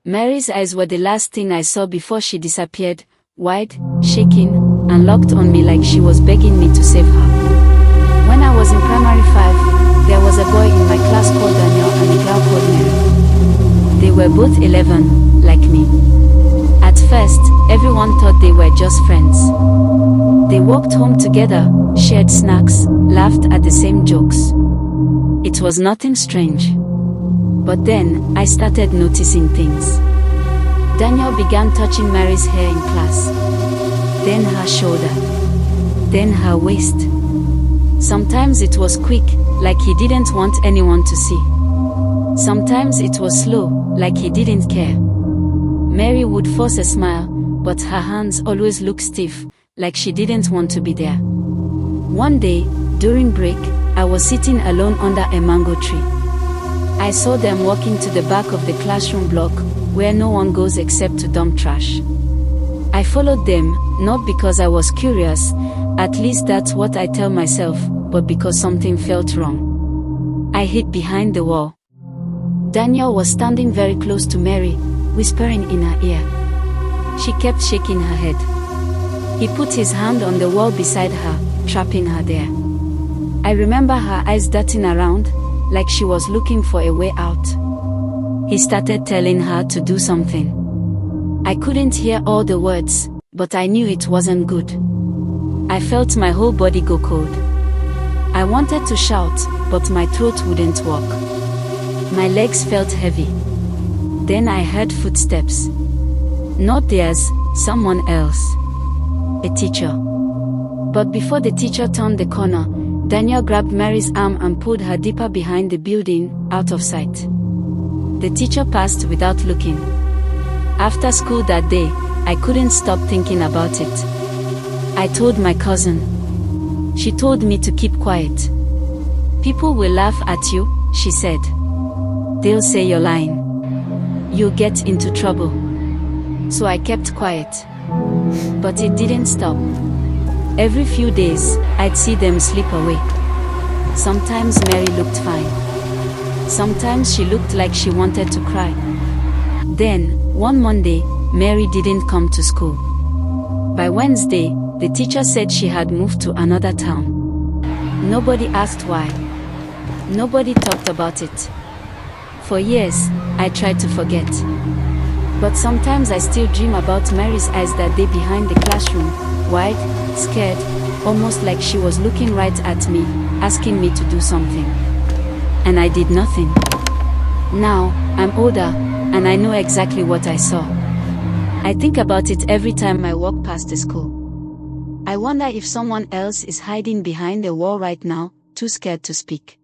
Mary's eyes were the last thing I saw before she disappeared, wide, shaking, and locked on me like she was begging me to save her. When I was in primary 5, there was a boy in my class called Daniel and a girl called Mary. They were both 11, like me. At first, everyone thought they were just friends. They walked home together, shared snacks, laughed at the same jokes. It was nothing strange. But then, I started noticing things. Daniel began touching Mary's hair in class. Then her shoulder. Then her waist. Sometimes it was quick, like he didn't want anyone to see. Sometimes it was slow, like he didn't care. Mary would force a smile, but her hands always looked stiff, like she didn't want to be there. One day, during break, I was sitting alone under a mango tree. I saw them walking to the back of the classroom block, where no one goes except to dump trash. I followed them, not because I was curious, at least that's what I tell myself, but because something felt wrong. I hid behind the wall. Daniel was standing very close to Mary, whispering in her ear. She kept shaking her head. He put his hand on the wall beside her, trapping her there. I remember her eyes darting around, like she was looking for a way out. He started telling her to do something. I couldn't hear all the words, but I knew it wasn't good. I felt my whole body go cold. I wanted to shout, but my throat wouldn't work. My legs felt heavy. Then I heard footsteps. Not theirs, someone else. A teacher. But before the teacher turned the corner, Daniel grabbed Mary's arm and pulled her deeper behind the building, out of sight. The teacher passed without looking. After school that day, I couldn't stop thinking about it. I told my cousin. She told me to keep quiet. People will laugh at you, she said. They'll say you're lying. You'll get into trouble. So I kept quiet. But it didn't stop. Every few days, I'd see them slip away. Sometimes Mary looked fine. Sometimes she looked like she wanted to cry. Then, one Monday, Mary didn't come to school. By Wednesday, the teacher said she had moved to another town. Nobody asked why. Nobody talked about it. For years, I tried to forget. But sometimes I still dream about Mary's eyes that day behind the classroom, wide, scared, almost like she was looking right at me, asking me to do something. And I did nothing. Now, I'm older, and I know exactly what I saw. I think about it every time I walk past the school. I wonder if someone else is hiding behind the wall right now, too scared to speak.